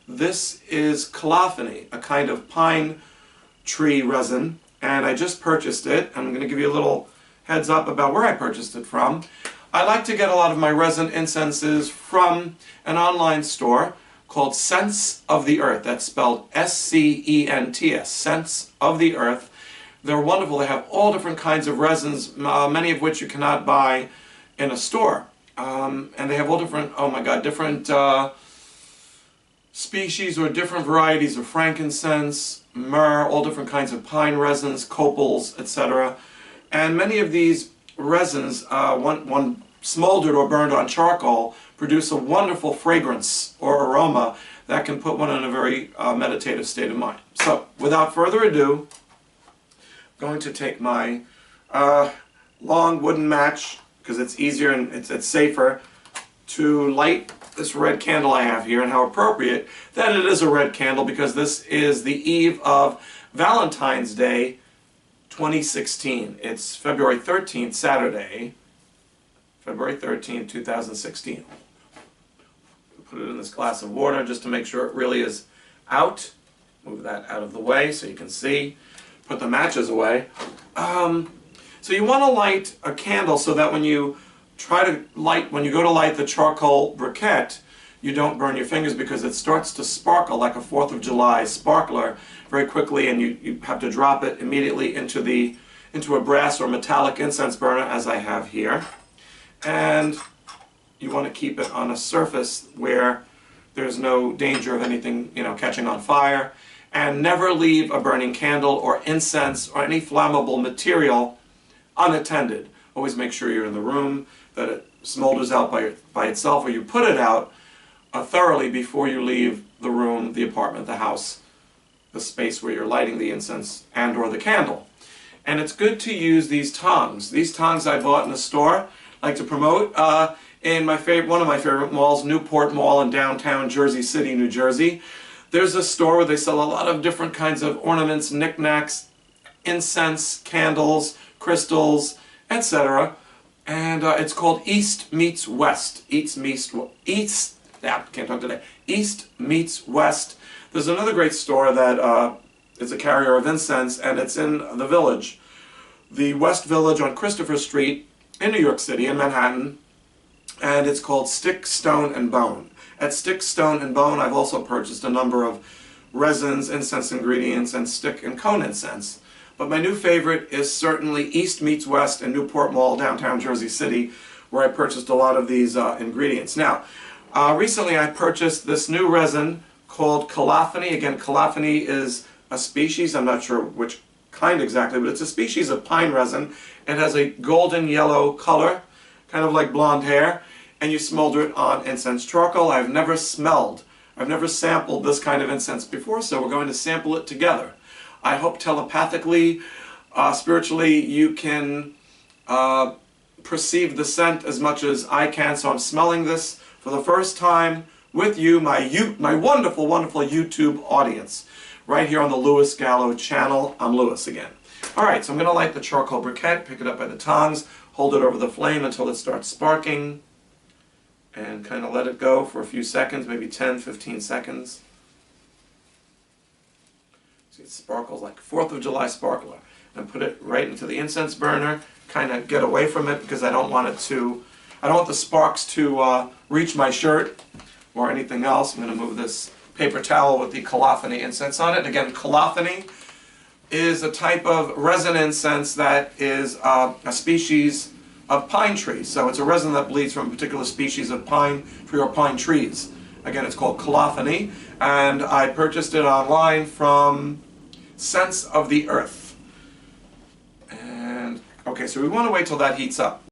This is Colophony, a kind of pine tree resin, and I just purchased it. I'm going to give you a little heads up about where I purchased it from. I like to get a lot of my resin incenses from an online store called Scents of the Earth. That's spelled S-C-E-N-T-S, Scents of the Earth. They're wonderful. They have all different kinds of resins, many of which you cannot buy in a store. And they have all different, oh my God, different species or different varieties of frankincense, myrrh, all different kinds of pine resins, copals, etc. And many of these resins, when smoldered or burned on charcoal, produce a wonderful fragrance or aroma that can put one in a very meditative state of mind. So, without further ado, I'm going to take my long wooden match, because it's easier and it's safer, to light this red candle I have here, and how appropriate that it is a red candle, because this is the eve of Valentine's Day 2016. It's February 13th, Saturday, February 13th, 2016. Put it in this glass of water just to make sure it really is out. Move that out of the way so you can see. Put the matches away. So you want to light a candle so that when you when you go to light the charcoal briquette, you don't burn your fingers, because it starts to sparkle like a 4th of July sparkler very quickly, and you have to drop it immediately into a brass or metallic incense burner, as I have here. And you want to keep it on a surface where there's no danger of anything, catching on fire. And never leave a burning candle or incense or any flammable material unattended. Always make sure you're in the room, that it smolders out by itself, or you put it out thoroughly before you leave the room, the apartment, the house, the space where you're lighting the incense and or the candle. And it's good to use these tongs. These tongs I bought in a store, like to promote, in one of my favorite malls, Newport Mall in downtown Jersey City, New Jersey. There's a store where they sell a lot of different kinds of ornaments, knickknacks, incense, candles, crystals, etc. And it's called East Meets West. East Meets West. There's another great store that is a carrier of incense, and it's in the Village, the West Village on Christopher Street in New York City, in Manhattan, and it's called Stick, Stone, and Bone. At Stick, Stone, and Bone, I've also purchased a number of resins, incense ingredients, and stick and cone incense. But my new favorite is certainly East Meets West in Newport Mall, downtown Jersey City, where I purchased a lot of these ingredients. Now, recently I purchased this new resin called Colophony. Again, Colophony is a species, I'm not sure which kind exactly, but it's a species of pine resin. It has a golden yellow color, kind of like blonde hair, and you smolder it on incense charcoal. I've never sampled this kind of incense before, so we're going to sample it together. I hope telepathically, spiritually, you can perceive the scent as much as I can. So I'm smelling this for the first time with you, my wonderful, wonderful YouTube audience, right here on the Lewis Gallo channel. I'm Lewis again. All right, so I'm going to light the charcoal briquette, pick it up by the tongs, hold it over the flame until it starts sparking, and kind of let it go for a few seconds, maybe 10, 15 seconds. See, it sparkles like 4th of July sparkler. And put it right into the incense burner, kind of get away from it, because I don't want the sparks to reach my shirt or anything else. I'm going to move this paper towel with the Colophony incense on it. And again, Colophony is a type of resin incense that is a species of pine trees. So it's a resin that bleeds from a particular species of pine tree or pine trees. Again, it's called Colophony, and I purchased it online from Scents of the Earth. And okay, so we want to wait till that heats up.